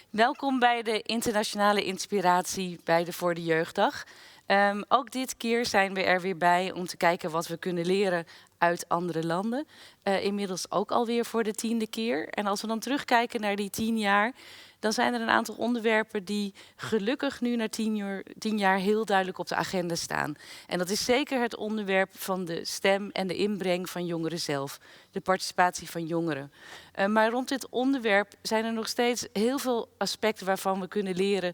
Welkom bij de internationale inspiratie bij de Voor de Jeugddag. Ook dit keer zijn we er weer bij om te kijken wat we kunnen leren uit andere landen. Inmiddels ook alweer voor de 10e keer. En als we dan terugkijken naar die 10 jaar, dan zijn er een aantal onderwerpen die gelukkig nu na 10 jaar heel duidelijk op de agenda staan. En dat is zeker het onderwerp van de stem en de inbreng van jongeren zelf. De participatie van jongeren. Maar rond dit onderwerp zijn er nog steeds heel veel aspecten waarvan we kunnen leren,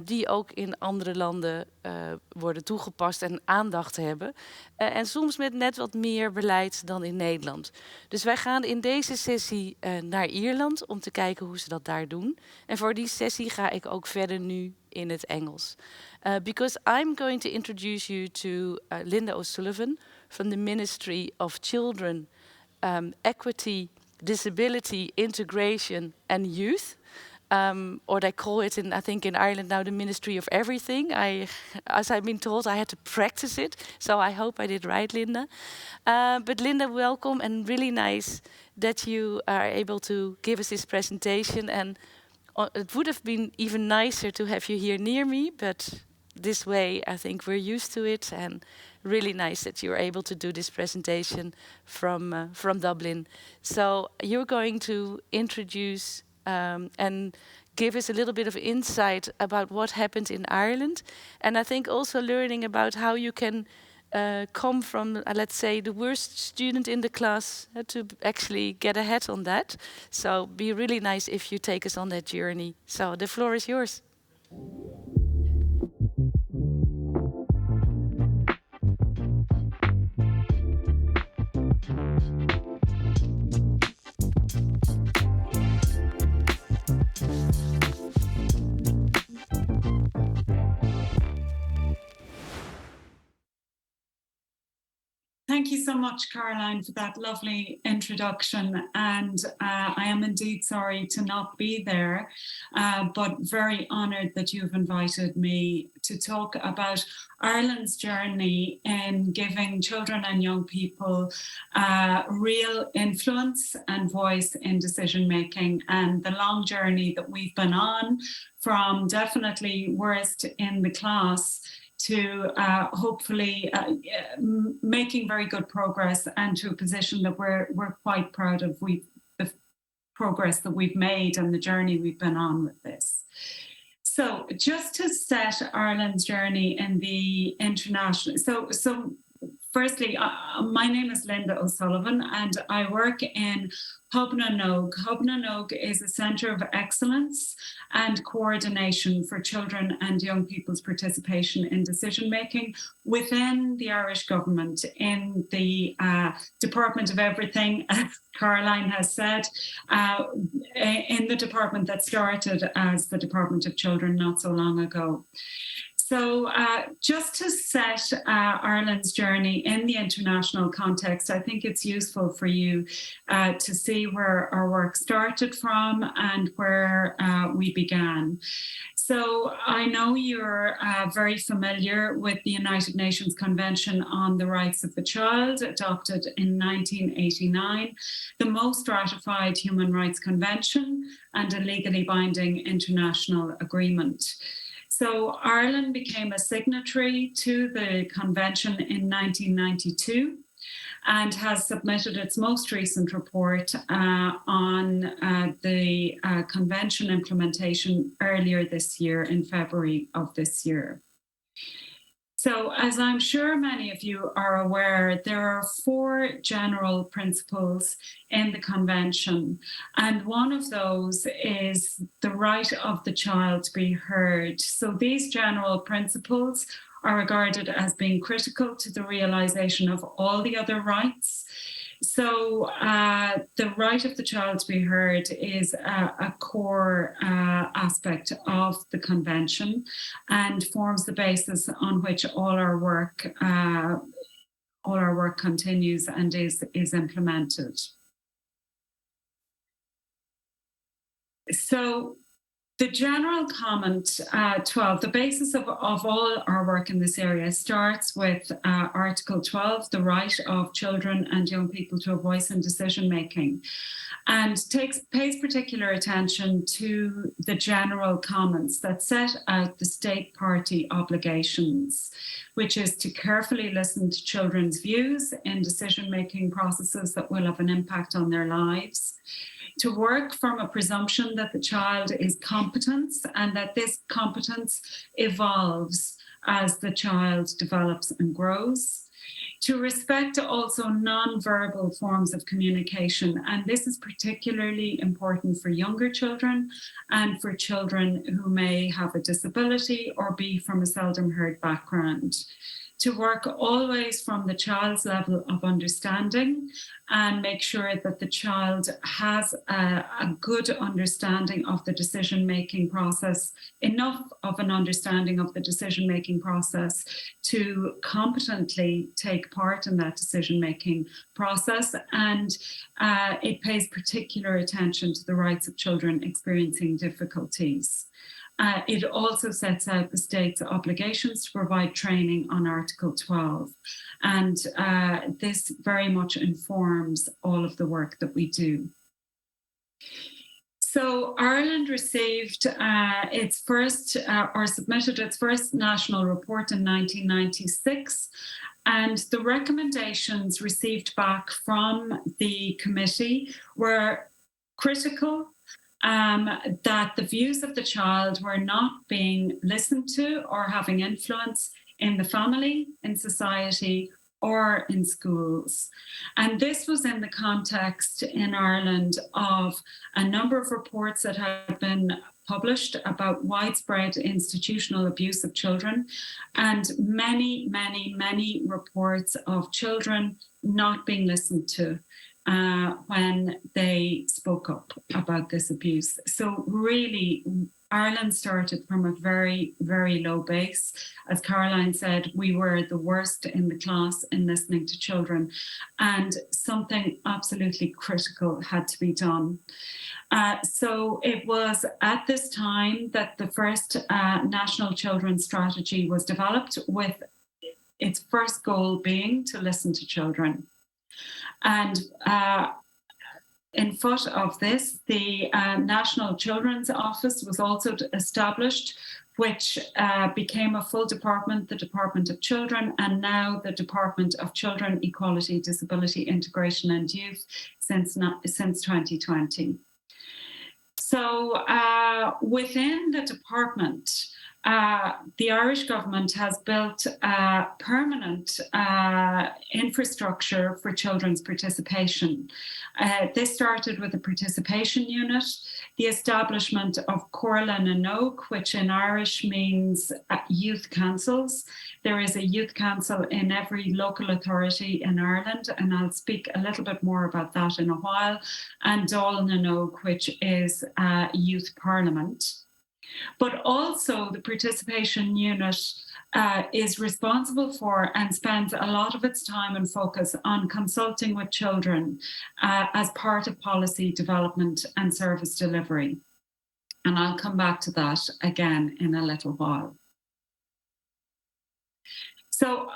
die ook in andere landen worden toegepast en aandacht hebben. En soms met net wat meer beleid dan in Nederland. Dus wij gaan in deze sessie naar Ierland om te kijken hoe ze dat daar doen. En voor die sessie ga ik ook verder nu in het Engels. Because I'm going to introduce you to Linda O'Sullivan from the Ministry of Children, Equity, Disability, Integration and Youth. Or they call it, I think in Ireland now, the Ministry of Everything. As I've been told, I had to practice it. So I hope I did right, Linda. But Linda, welcome, and really nice that you are able to give us this presentation. And it would have been even nicer to have you here near me, but this way I think we're used to it, and really nice that you're able to do this presentation from Dublin. So you're going to introduce and give us a little bit of insight about what happened in Ireland. And I think also learning about how you can come from, let's say, the worst student in the class to actually get ahead on that. So be really nice if you take us on that journey. So the floor is yours. Thank you so much, Caroline, for that lovely introduction. And I am indeed sorry to not be there, but very honoured that you've invited me to talk about Ireland's journey in giving children and young people real influence and voice in decision making, and the long journey that we've been on from definitely worst in the class to hopefully making very good progress, and to a position that we're quite proud of the progress that we've made and the journey we've been on with this. So just to set Ireland's journey in the international, so firstly, my name is Linda O'Sullivan, and I work in Hobnanog. Hobnanog is a centre of excellence and coordination for children and young people's participation in decision making within the Irish government, in the Department of Everything, as Caroline has said, in the department that started as the Department of Children not so long ago. So just to set Ireland's journey in the international context, I think it's useful for you to see where our work started from and where we began. So I know you're very familiar with the United Nations Convention on the Rights of the Child, adopted in 1989, the most ratified human rights convention and a legally binding international agreement. So Ireland became a signatory to the convention in 1992 and has submitted its most recent report on the convention implementation earlier this year, in February of this year. So, as I'm sure many of you are aware, there are 4 general principles in the Convention, and one of those is the right of the child to be heard. So these general principles are regarded as being critical to the realisation of all the other rights. So the right of the child to be heard is a core aspect of the Convention, and forms the basis on which all our work continues and is implemented. So The general comment 12, the basis of all our work in this area starts with Article 12, the right of children and young people to a voice in decision making, and pays particular attention to the general comments that set out the state party obligations, which is to carefully listen to children's views in decision-making processes that will have an impact on their lives, to work from a presumption that the child is competent and that this competence evolves as the child develops and grows, to respect also non-verbal forms of communication. And this is particularly important for younger children and for children who may have a disability or be from a seldom heard background. To work always from the child's level of understanding and make sure that the child has a good understanding of the decision-making process, enough of an understanding of the decision-making process to competently take part in that decision-making process. And it pays particular attention to the rights of children experiencing difficulties. It also sets out the state's obligations to provide training on Article 12. And this very much informs all of the work that we do. So Ireland received its first, or submitted its first national report in 1996. And the recommendations received back from the committee were critical, that the views of the child were not being listened to or having influence in the family, in society, or in schools. And this was in the context in Ireland of a number of reports that had been published about widespread institutional abuse of children, and many, many, many reports of children not being listened to when they spoke up about this abuse. So really, Ireland started from a very, very low base. As Caroline said, we were the worst in the class in listening to children, and something absolutely critical had to be done. So it was at this time that the first National Children's Strategy was developed, with its first goal being to listen to children. And in foot of this, the National Children's Office was also established, which became a full department, the Department of Children, and now the Department of Children, Equality, Disability, Integration and Youth since 2020. So within the department, the Irish government has built a permanent infrastructure for children's participation. This started with a participation unit, the establishment of Corlan and Oak, which in Irish means youth councils. There is a youth council in every local authority in Ireland, and I'll speak a little bit more about that in a while, and Dáil na Nóg, which is a youth parliament. But also the participation unit is responsible for and spends a lot of its time and focus on consulting with children as part of policy development and service delivery. And I'll come back to that again in a little while. So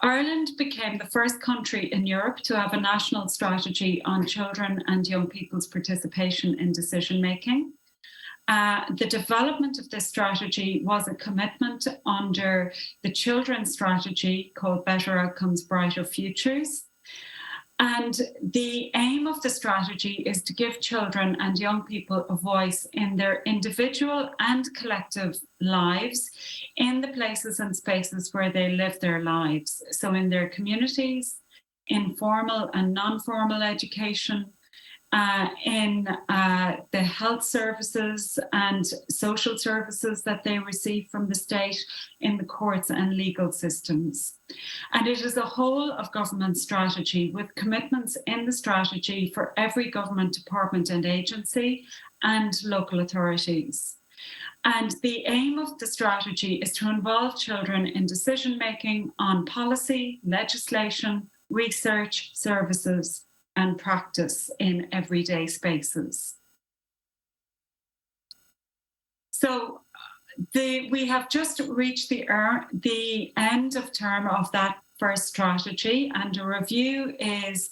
Ireland became the first country in Europe to have a national strategy on children and young people's participation in decision-making. The development of this strategy was a commitment under the children's strategy called Better Outcomes, Brighter Futures. And the aim of the strategy is to give children and young people a voice in their individual and collective lives, in the places and spaces where they live their lives. So in their communities, in formal and non-formal education, in the health services and social services that they receive from the state, in the courts and legal systems. And it is a whole of government strategy with commitments in the strategy for every government department and agency and local authorities. And the aim of the strategy is to involve children in decision-making on policy, legislation, research, services, and practice in everyday spaces. So we have just reached the end of term of that first strategy, and a review is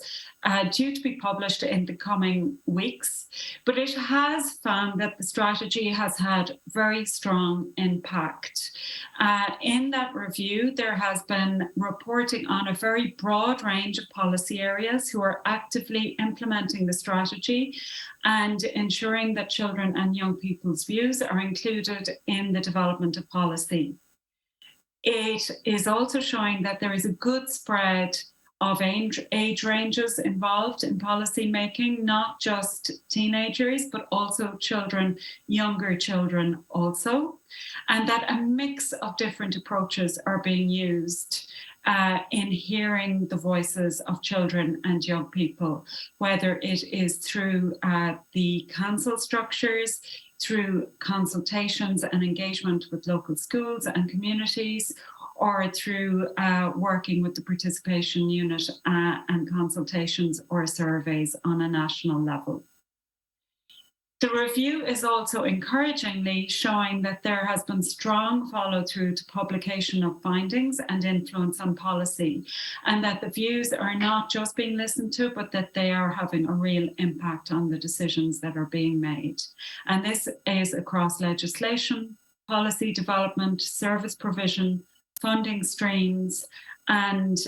due to be published in the coming weeks. But it has found that the strategy has had very strong impact. In that review, there has been reporting on a very broad range of policy areas who are actively implementing the strategy and ensuring that children and young people's views are included in the development of policy. It is also showing that there is a good spread of age ranges involved in policy making, not just teenagers, but also children, younger children also, and that a mix of different approaches are being used in hearing the voices of children and young people, whether it is through the council structures, through consultations and engagement with local schools and communities, or through working with the participation unit and consultations or surveys on a national level. The review is also encouragingly showing that there has been strong follow through to publication of findings and influence on policy, and that the views are not just being listened to, but that they are having a real impact on the decisions that are being made. And this is across legislation, policy development, service provision, funding streams, and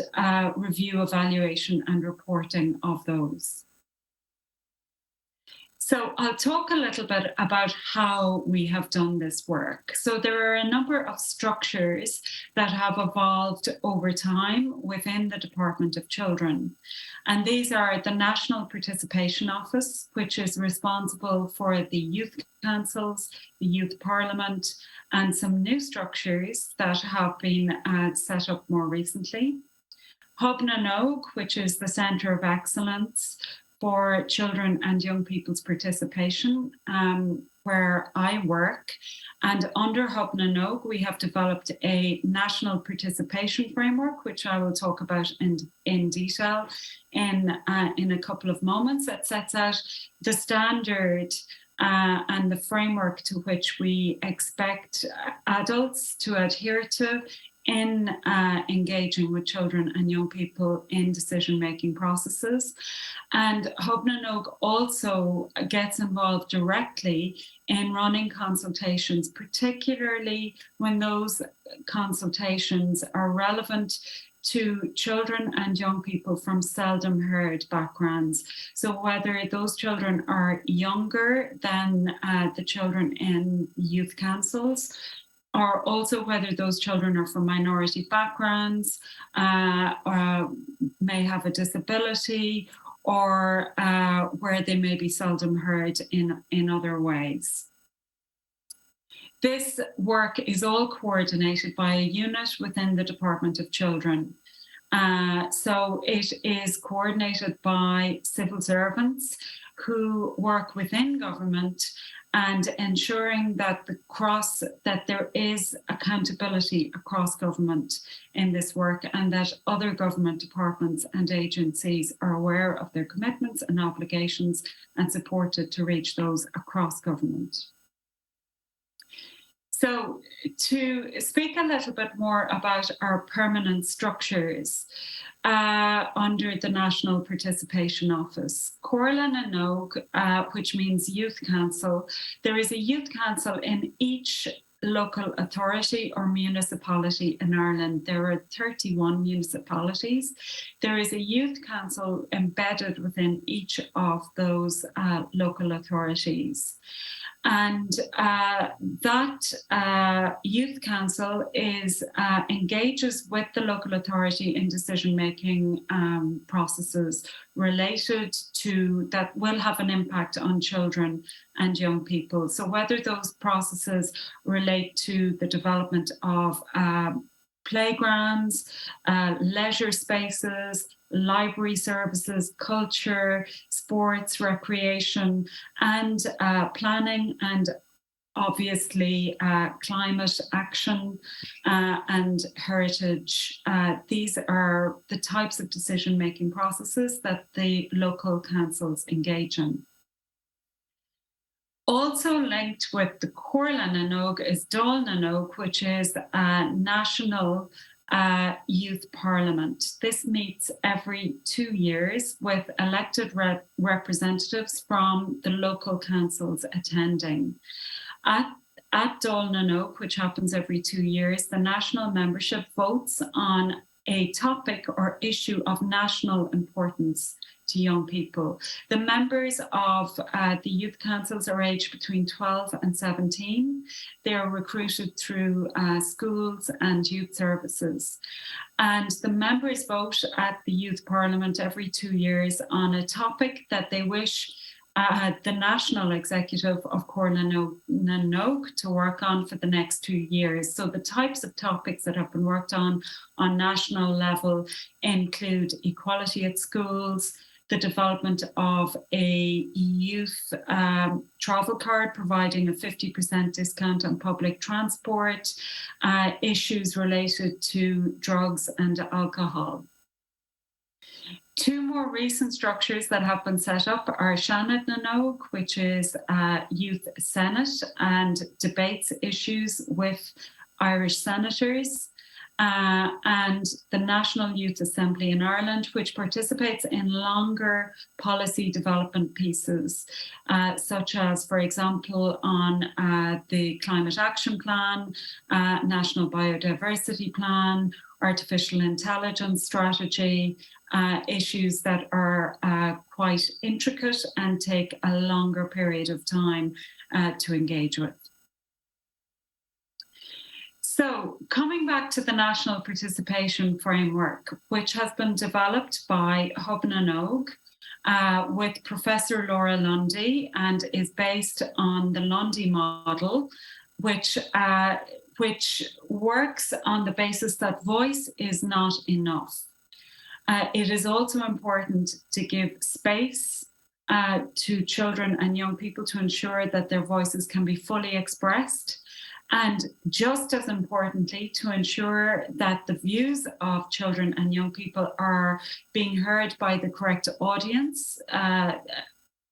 review, evaluation, and reporting of those. So I'll talk a little bit about how we have done this work. So there are a number of structures that have evolved over time within the Department of Children. And these are the National Participation Office, which is responsible for the youth councils, the youth parliament, and some new structures that have been set up more recently. Hub na Nog, which is the Centre of Excellence for children and young people's participation, where I work. And under Hub na Nog, we have developed a national participation framework, which I will talk about in detail in a couple of moments, that sets out the standard and the framework to which we expect adults to adhere to in engaging with children and young people in decision-making processes. And Hub na Nog also gets involved directly in running consultations, particularly when those consultations are relevant to children and young people from seldom heard backgrounds. So whether those children are younger than the children in youth councils, or also whether those children are from minority backgrounds, or may have a disability, or where they may be seldom heard in other ways. This work is all coordinated by a unit within the Department of Children. So it is coordinated by civil servants who work within government and ensuring that there is accountability across government in this work, and that other government departments and agencies are aware of their commitments and obligations and supported to reach those across government. So to speak a little bit more about our permanent structures under the National Participation Office, Comhairle na Nog, which means Youth Council, there is a Youth Council in each local authority or municipality in Ireland. There are 31 municipalities. There is a youth council embedded within each of those local authorities. And that youth council engages with the local authority in decision-making processes related to that will have an impact on children and young people. So whether those processes relate to the development of playgrounds, leisure spaces, library services, culture, sports, recreation, and planning, and obviously climate action and heritage. These are the types of decision-making processes that the local councils engage in. Also linked with the Comhairle na nÓg is Dul na nÓg, which is a national youth parliament. This meets every 2 years with elected representatives from the local councils attending. At Dul na nÓg, which happens every 2 years, the national membership votes on a topic or issue of national importance to young people. The members of the youth councils are aged between 12 and 17. They are recruited through schools and youth services. And the members vote at the youth parliament every 2 years on a topic that they wish the national executive of Comhairle na nÓg to work on for the next 2 years. So the types of topics that have been worked on national level include equality at schools, the development of a youth travel card providing a 50% discount on public transport, issues related to drugs and alcohol. Two more recent structures that have been set up are Seanad na nÓg, which is a youth senate and debates issues with Irish senators, and the National Youth Assembly in Ireland, which participates in longer policy development pieces, such as, for example, on the Climate Action Plan, National Biodiversity Plan, Artificial Intelligence Strategy, issues that are quite intricate and take a longer period of time to engage with. So coming back to the National Participation Framework, which has been developed by Hub na nÓg with Professor Laura Lundy and is based on the Lundy model, which works on the basis that voice is not enough. It is also important to give space to children and young people to ensure that their voices can be fully expressed. And just as importantly, to ensure that the views of children and young people are being heard by the correct audience,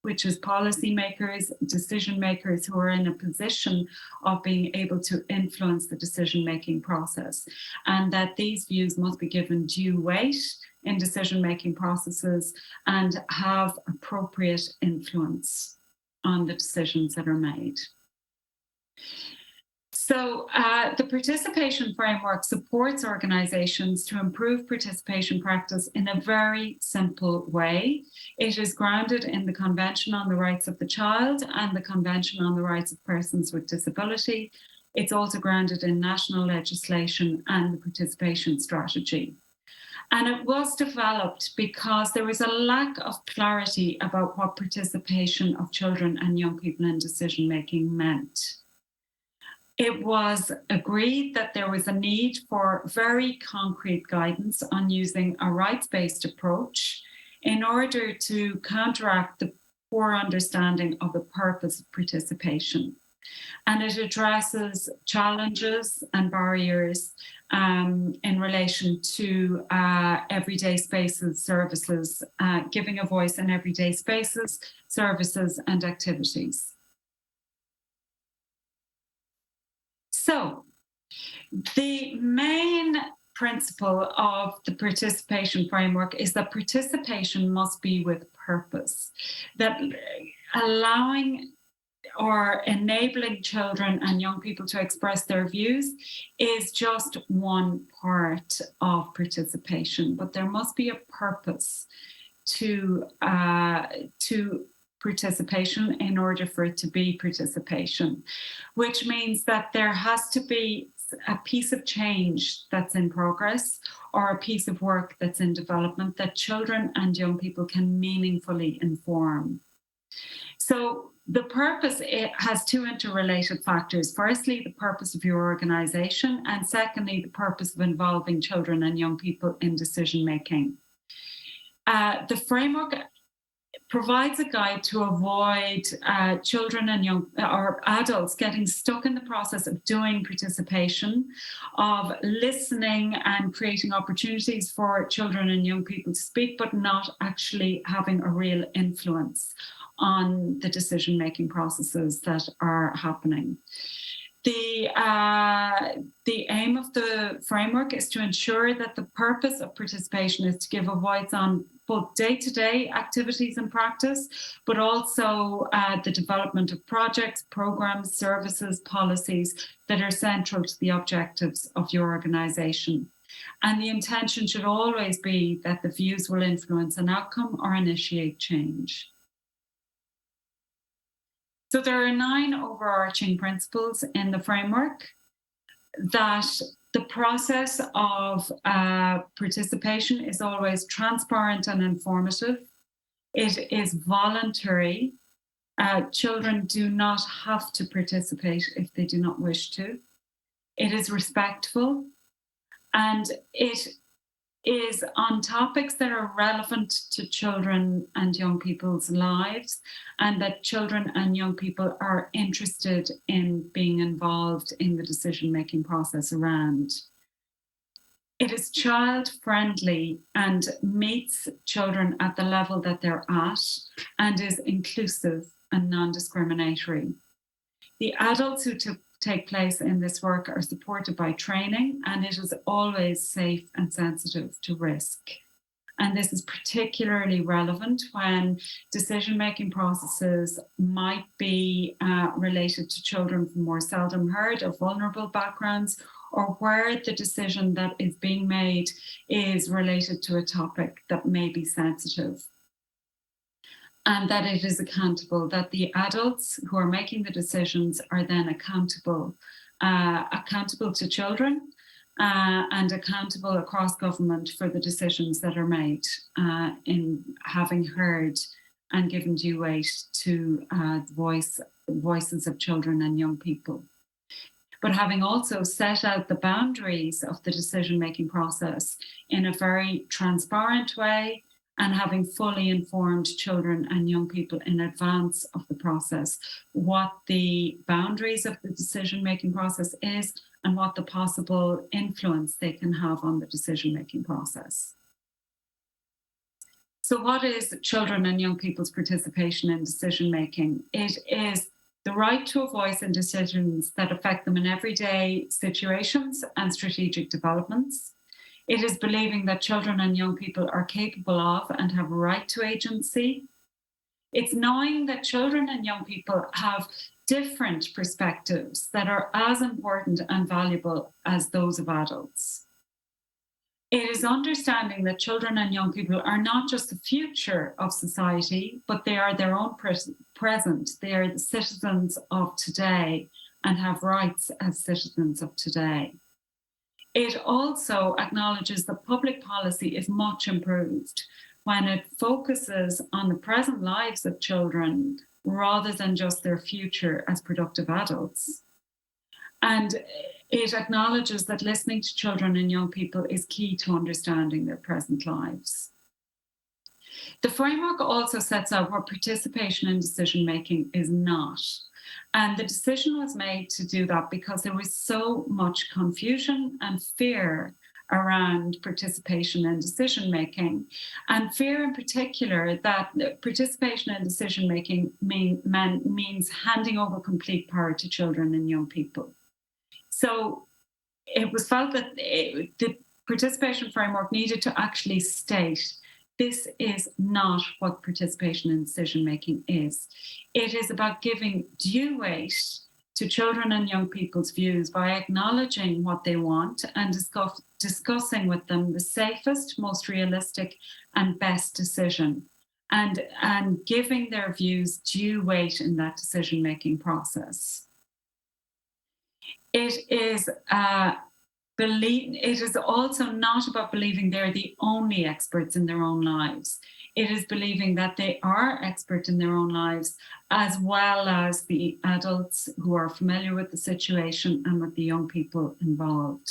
which is policymakers, decision makers who are in a position of being able to influence the decision-making process. And that these views must be given due weight in decision-making processes and have appropriate influence on the decisions that are made. So the participation framework supports organizations to improve participation practice in a very simple way. It is grounded in the Convention on the Rights of the Child and the Convention on the Rights of Persons with Disability. It's also grounded in national legislation and the participation strategy. And it was developed because there was a lack of clarity about what participation of children and young people in decision-making meant. It was agreed that there was a need for very concrete guidance on using a rights-based approach in order to counteract the poor understanding of the purpose of participation. And it addresses challenges and barriers in relation to everyday spaces, services, giving a voice in everyday spaces, services, and activities. So the main principle of the participation framework is that participation must be with purpose, that allowing or enabling children and young people to express their views is just one part of participation, but there must be a purpose to participation in order for it to be participation, which means that there has to be a piece of change that's in progress or a piece of work that's in development that children and young people can meaningfully inform. So the purpose, it has two interrelated factors. Firstly, the purpose of your organization, and secondly, the purpose of involving children and young people in decision making. The framework provides a guide to avoid children and young or adults getting stuck in the process of doing participation, of listening and creating opportunities for children and young people to speak, but not actually having a real influence on the decision-making processes that are happening. The aim of the framework is to ensure that the purpose of participation is to give a voice on both day-to-day activities and practice, but also the development of projects, programs, services, policies that are central to the objectives of your organisation. And the intention should always be that the views will influence an outcome or initiate change. So there are 9 overarching principles in the framework: that the process of participation is always transparent and informative. It is voluntary. Children do not have to participate if they do not wish to. It is respectful, and it is on topics that are relevant to children and young people's lives, and that children and young people are interested in being involved in the decision-making process around. It is child-friendly and meets children at the level that they're at, and is inclusive and non-discriminatory. The adults who take place in this work are supported by training, and it is always safe and sensitive to risk. And this is particularly relevant when decision-making processes might be related to children from more seldom heard or vulnerable backgrounds, or where the decision that is being made is related to a topic that may be sensitive. And that it is accountable, that the adults who are making the decisions are then accountable to children and accountable across government for the decisions that are made, in having heard and given due weight to voices of children and young people. But having also set out the boundaries of the decision-making process in a very transparent way, and having fully informed children and young people in advance of the process what the boundaries of the decision-making process is and what the possible influence they can have on the decision-making process. So what is children and young people's participation in decision-making? It is the right to a voice in decisions that affect them in everyday situations and strategic developments. It is believing that children and young people are capable of and have a right to agency. It's knowing that children and young people have different perspectives that are as important and valuable as those of adults. It is understanding that children and young people are not just the future of society, but they are their own present. They are the citizens of today and have rights as citizens of today. It also acknowledges that public policy is much improved when it focuses on the present lives of children rather than just their future as productive adults. And it acknowledges that listening to children and young people is key to understanding their present lives. The framework also sets out what participation in decision-making is not. And the decision was made to do that because there was so much confusion and fear around participation in decision-making, and fear in particular that participation in decision-making means handing over complete power to children and young people. So it was felt that the participation framework needed to actually state this is not what participation in decision-making is. It is about giving due weight to children and young people's views by acknowledging what they want and discussing with them the safest, most realistic and best decision, and giving their views due weight in that decision-making process. It is also not about believing they're the only experts in their own lives. It is believing that they are expert in their own lives, as well as the adults who are familiar with the situation and with the young people involved.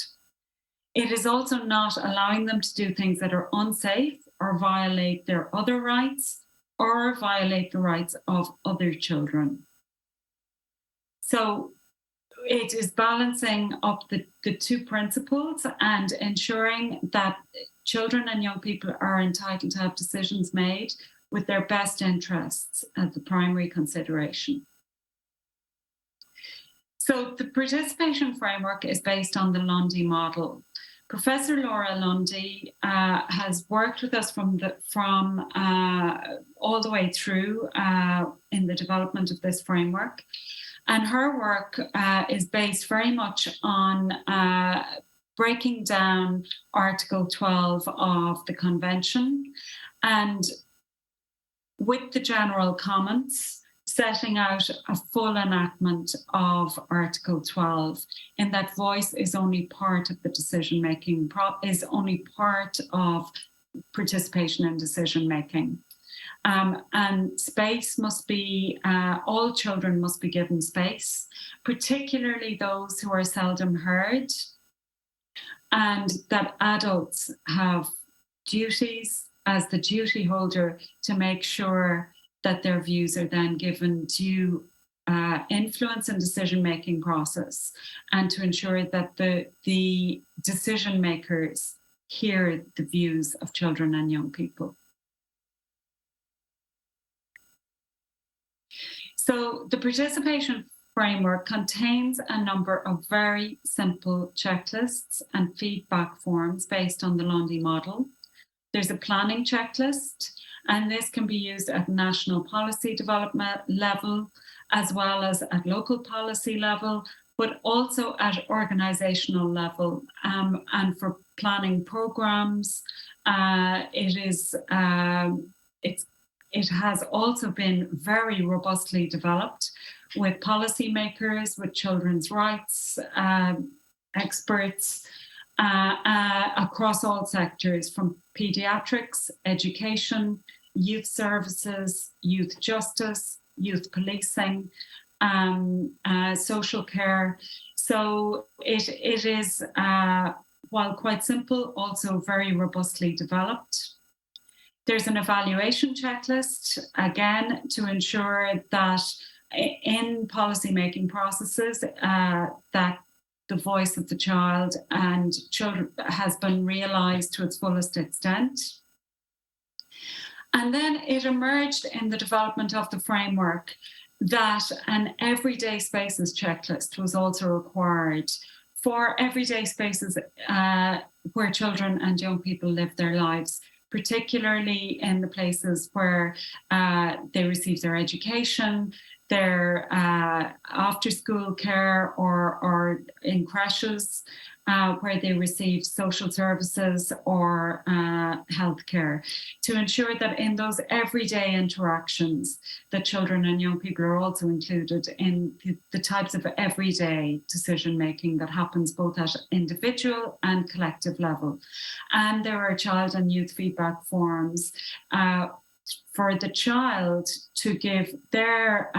It is also not allowing them to do things that are unsafe or violate their other rights, or violate the rights of other children. So it is balancing up the two principles and ensuring that children and young people are entitled to have decisions made with their best interests as the primary consideration. So the participation framework is based on the Lundy model. Professor Laura Lundy has worked with us from all the way through in the development of this framework. And her work is based very much on breaking down Article 12 of the Convention and with the general comments, setting out a full enactment of Article 12, in that voice is only part of the decision-making, is only part of participation in decision-making. And space must be, all children must be given space, particularly those who are seldom heard, and that adults have duties as the duty holder to make sure that their views are then given due influence in decision-making process, and to ensure that the decision makers hear the views of children and young people. So the participation framework contains a number of very simple checklists and feedback forms based on the Lundy model. There's a planning checklist, and this can be used at national policy development level, as well as at local policy level, but also at organizational level. And for planning programs, it has also been very robustly developed with policymakers, with children's rights experts, across all sectors, from pediatrics, education, youth services, youth justice, youth policing, social care. So it is, while quite simple, also very robustly developed. There's an evaluation checklist, again, to ensure that in policymaking processes, that the voice of the child and children has been realised to its fullest extent. And then it emerged in the development of the framework that an everyday spaces checklist was also required for everyday spaces where children and young people live their lives, particularly in the places where they receive their education, their after-school care, or in creches where they receive social services or healthcare, to ensure that in those everyday interactions, that children and young people are also included in the types of everyday decision-making that happens both at individual and collective level. And there are child and youth feedback forms for the child to give their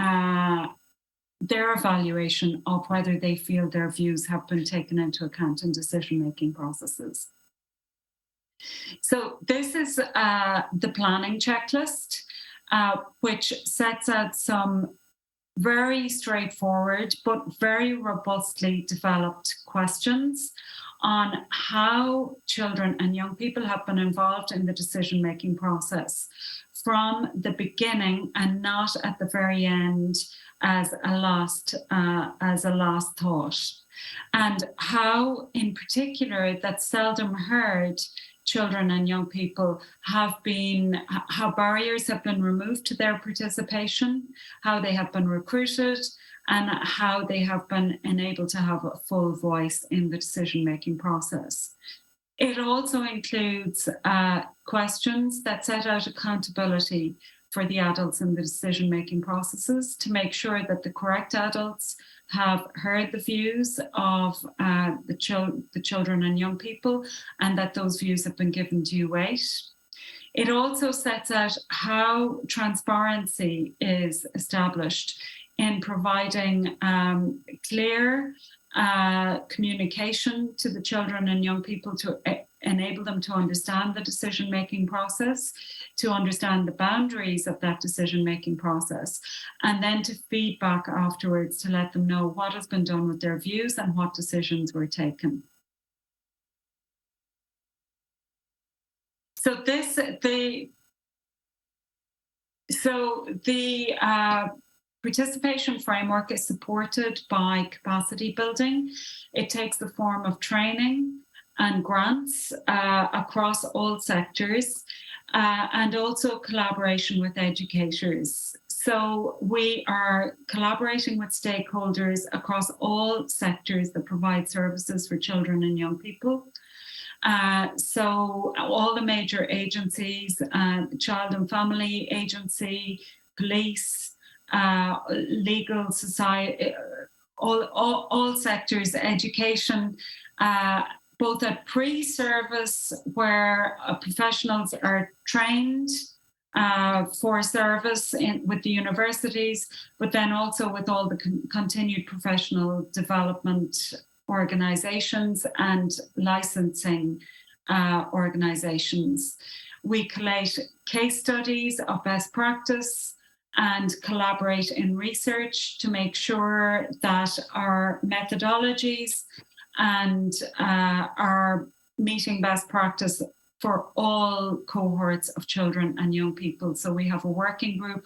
evaluation of whether they feel their views have been taken into account in decision-making processes. So this is the planning checklist, which sets out some very straightforward but very robustly developed questions on how children and young people have been involved in the decision-making process from the beginning and not at the very end as a last thought, and how, in particular, that seldom heard children and young people how barriers have been removed to their participation, how they have been recruited, and how they have been enabled to have a full voice in the decision-making process. It also includes questions that set out accountability for the adults in the decision-making processes to make sure that the correct adults have heard the views of the children and young people, and that those views have been given due weight. It also sets out how transparency is established in providing clear communication to the children and young people to enable them to understand the decision-making process, to understand the boundaries of that decision-making process, and then to feed back afterwards to let them know what has been done with their views and what decisions were taken. So the participation framework is supported by capacity building. It takes the form of training and grants across all sectors, and also collaboration with educators. So we are collaborating with stakeholders across all sectors that provide services for children and young people. So all the major agencies, Child and Family Agency, police, legal society, all sectors, education, both at pre-service where professionals are trained for service with the universities, but then also with all the continued professional development organizations and licensing organizations. We collate case studies of best practice and collaborate in research to make sure that our methodologies and are meeting best practice for all cohorts of children and young people. So we have a working group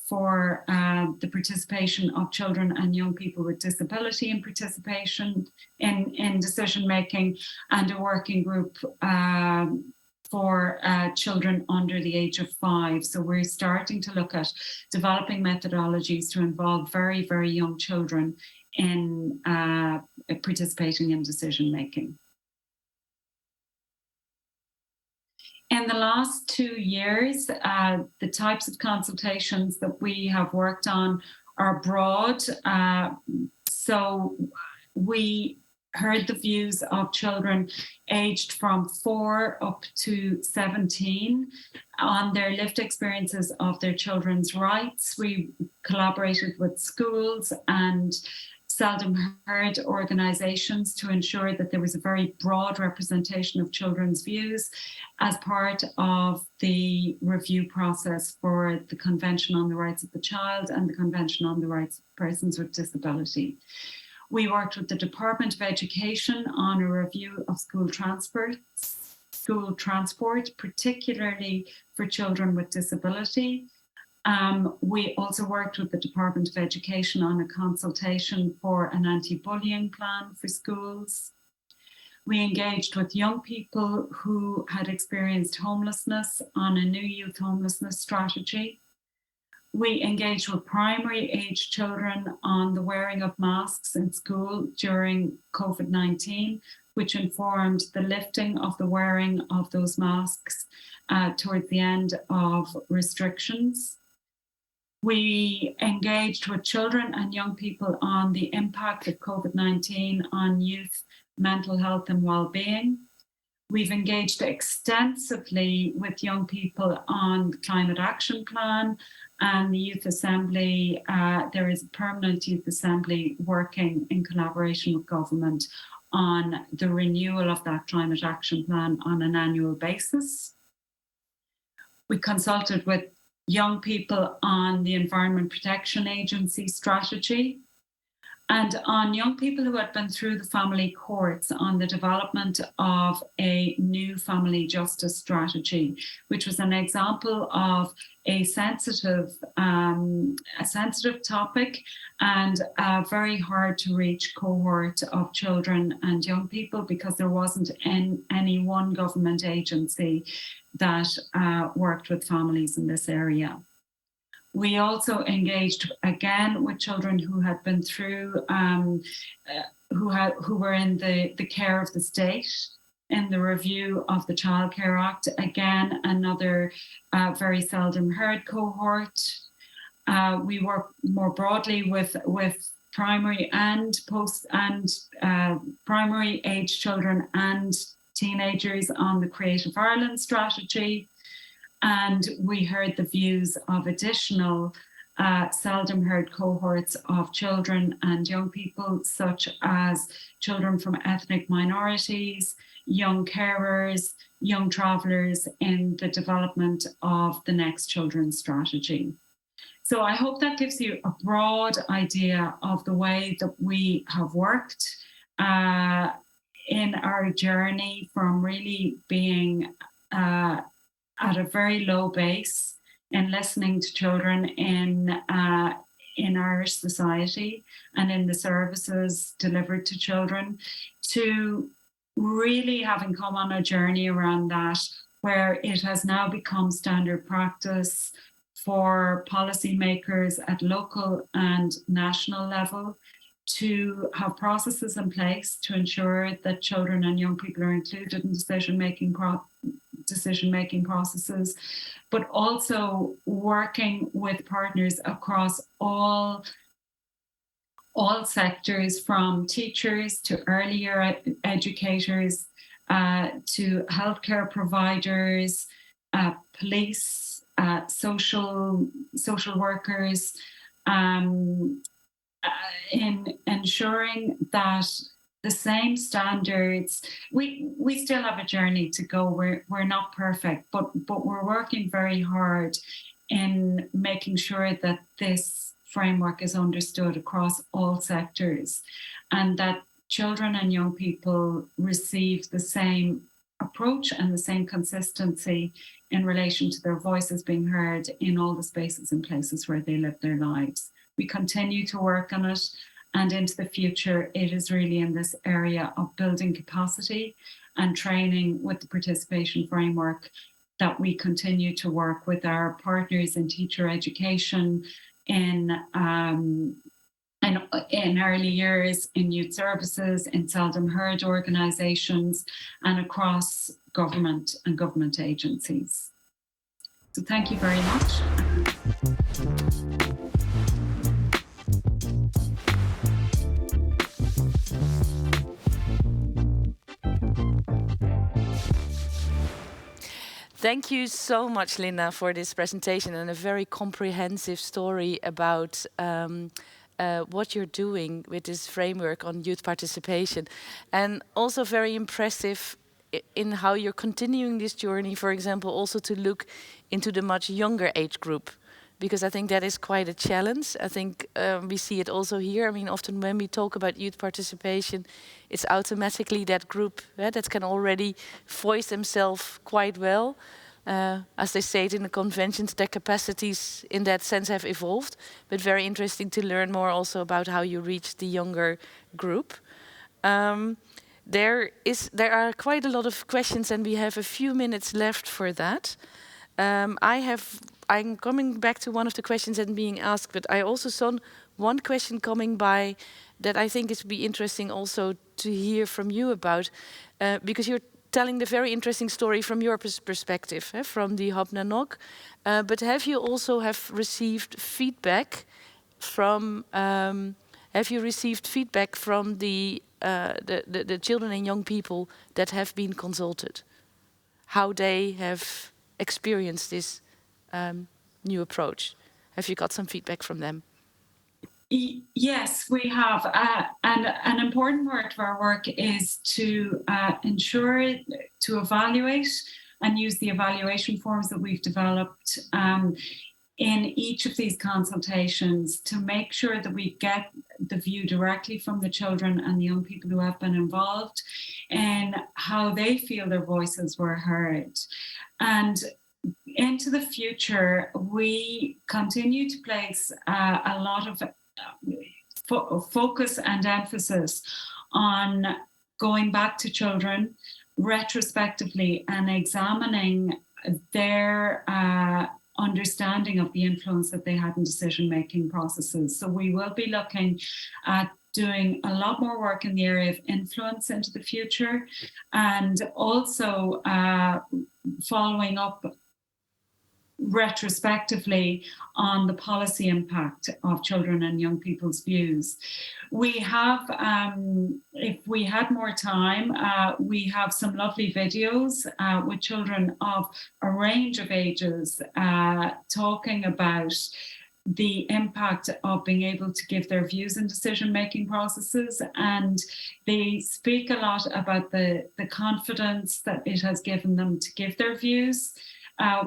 for the participation of children and young people with disability in participation in decision making, and a working group for children under the age of 5. So we're starting to look at developing methodologies to involve very, very young children in participating in decision making. In the last 2 years, the types of consultations that we have worked on are broad. So we heard the views of children aged from 4 up to 17 on their lived experiences of their children's rights. We collaborated with schools and seldom heard organizations to ensure that there was a very broad representation of children's views as part of the review process for the Convention on the Rights of the Child and the Convention on the Rights of Persons with Disability. We worked with the Department of Education on a review of school transport, particularly for children with disability. We also worked with the Department of Education on a consultation for an anti-bullying plan for schools. We engaged with young people who had experienced homelessness on a new youth homelessness strategy. We engaged with primary age children on the wearing of masks in school during COVID-19, which informed the lifting of the wearing of those masks towards the end of restrictions. We engaged with children and young people on the impact of COVID-19 on youth mental health and well-being. We've engaged extensively with young people on the Climate Action Plan and the Youth Assembly. There is a permanent Youth Assembly working in collaboration with government on the renewal of that Climate Action Plan on an annual basis. We consulted with young people on the Environment Protection Agency strategy, and on young people who had been through the family courts on the development of a new family justice strategy, which was an example of a sensitive topic and a very hard to reach cohort of children and young people, because there wasn't any one government agency that worked with families in this area. We also engaged again with children who had been through, who were in the care of the state in the review of the Child Care Act. Again, another very seldom heard cohort. We work more broadly with primary and post and primary age children and teenagers on the Creative Ireland strategy. And we heard the views of additional seldom heard cohorts of children and young people, such as children from ethnic minorities, young carers, young travellers in the development of the Next Children's Strategy. So I hope that gives you a broad idea of the way that we have worked in our journey from really being at a very low base in listening to children in Irish society and in the services delivered to children, to really having come on a journey around that, where it has now become standard practice for policymakers at local and national level to have processes in place to ensure that children and young people are included in decision-making processes, but also working with partners across all sectors, from teachers to early year educators, to healthcare providers, police, social workers, in ensuring that the same standards. We still have a journey to go. We're not perfect, but we're working very hard in making sure that this framework is understood across all sectors, and that children and young people receive the same approach and the same consistency in relation to their voices being heard in all the spaces and places where they live their lives. We continue to work on it, and into the future, it is really in this area of building capacity and training with the participation framework that we continue to work with our partners in teacher education, in early years, in youth services, in seldom heard organisations, and across government and government agencies. So thank you very much. Thank you so much, Linda, for this presentation and a very comprehensive story about what you're doing with this framework on youth participation, and also very impressive in how you're continuing this journey, for example, also to look into the much younger age group, because I think that is quite a challenge. I think we see it also here. I mean, often when we talk about youth participation, it's automatically that group that can already voice themselves quite well. As they say it in the conventions, their capacities in that sense have evolved, but very interesting to learn more also about how you reach the younger group. There are quite a lot of questions, and we have a few minutes left for that. I'm coming back to one of the questions that are being asked, but I also saw one question coming by that I think is be interesting also to hear from you about, because you're telling the very interesting story from your perspective, from the Hop na Nog. But have you also received feedback from? Have you received feedback from the children and young people that have been consulted? How they have experienced this new approach? Have you got some feedback from them? Yes, we have. And an important part of our work is to ensure, to evaluate and use the evaluation forms that we've developed in each of these consultations to make sure that we get the view directly from the children and the young people who have been involved and how they feel their voices were heard. And into the future, we continue to place a lot of focus and emphasis on going back to children retrospectively and examining their understanding of the influence that they had in decision-making processes. So we will be looking at doing a lot more work in the area of influence into the future, and also following up retrospectively on the policy impact of children and young people's views. We have, if we had more time, we have some lovely videos with children of a range of ages talking about the impact of being able to give their views in decision-making processes. And they speak a lot about the confidence that it has given them to give their views.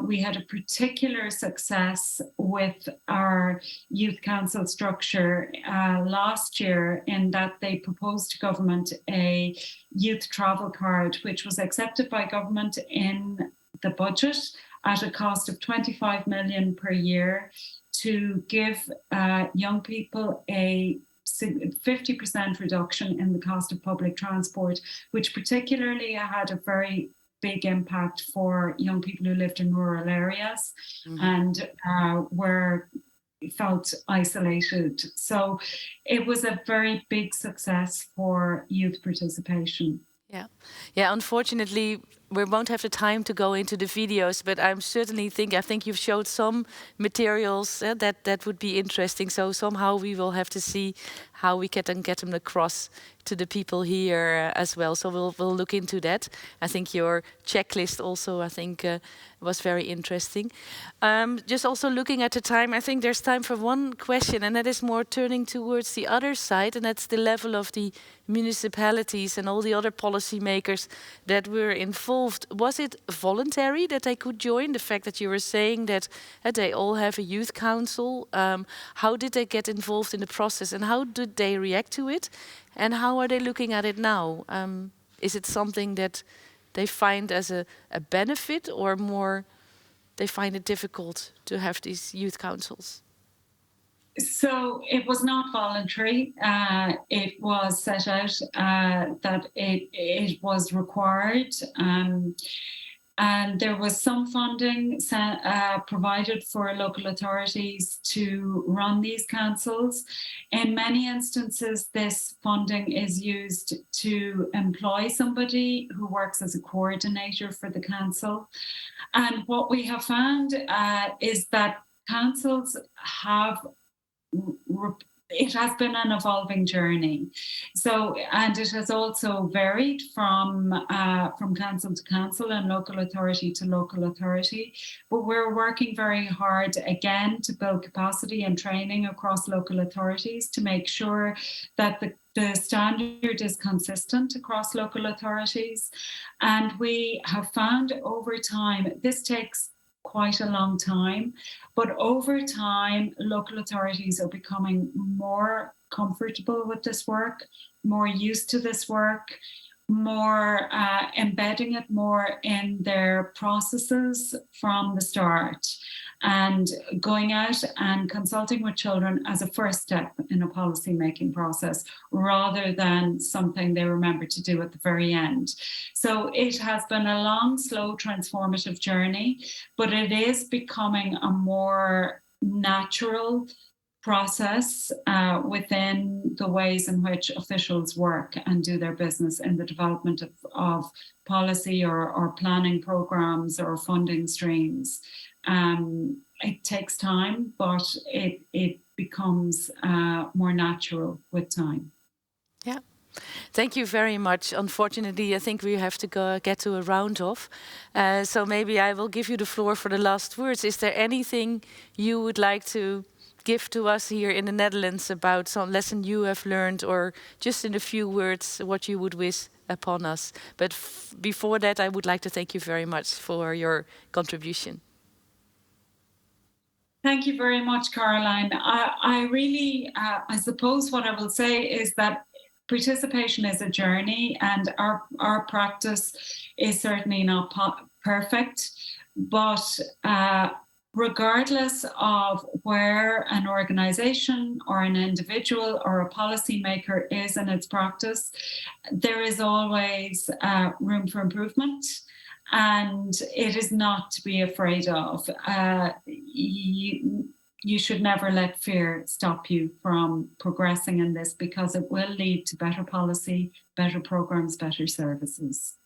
We had a particular success with our youth council structure last year, in that they proposed to government a youth travel card, which was accepted by government in the budget at a cost of 25 million per year, to give young people a 50% reduction in the cost of public transport, which particularly had a very big impact for young people who lived in rural areas and were felt isolated. So it was a very big success for youth participation. Yeah. Unfortunately, we won't have the time to go into the videos, but I think you've showed some materials that would be interesting. So somehow we will have to see how we can get them across to the people here as well. So we'll look into that. I think your checklist also, was very interesting. Just also looking at the time, I think there's time for one question, and that is more turning towards the other side, and that's the level of the municipalities and all the other policymakers that were involved. Was it voluntary that they could join? The fact that you were saying that they all have a youth council, how did they get involved in the process, and how did they react to it? And how are they looking at it now? Is it something that they find as a benefit, or more they find it difficult to have these youth councils? So it was not voluntary. It was set out that it was required. And there was some funding provided for local authorities to run these councils. In many instances, this funding is used to employ somebody who works as a coordinator for the council. And what we have found is that councils have it has been an evolving journey. So, and it has also varied from council to council and local authority to local authority. But we're working very hard again to build capacity and training across local authorities to make sure that the standard is consistent across local authorities. And we have found over time, this takes quite a long time, but over time, local authorities are becoming more comfortable with this work, more used to this work, more embedding it more in their processes from the start, and going out and consulting with children as a first step in a policy-making process, rather than something they remember to do at the very end. So it has been a long, slow, transformative journey, but it is becoming a more natural process within the ways in which officials work and do their business in the development of policy or planning programs or funding streams. It takes time, but it becomes more natural with time. Yeah. Thank you very much. Unfortunately, I think we have to get to a round off. So maybe I will give you the floor for the last words. Is there anything you would like to give to us here in the Netherlands about some lesson you have learned, or just in a few words what you would wish upon us? But before that, I would like to thank you very much for your contribution. Thank you very much, Caroline. I really, I suppose what I will say is that participation is a journey, and our practice is certainly not perfect, but regardless of where an organization or an individual or a policymaker is in its practice, there is always room for improvement. And it is not to be afraid of. You should never let fear stop you from progressing in this, because it will lead to better policy, better programs, better services.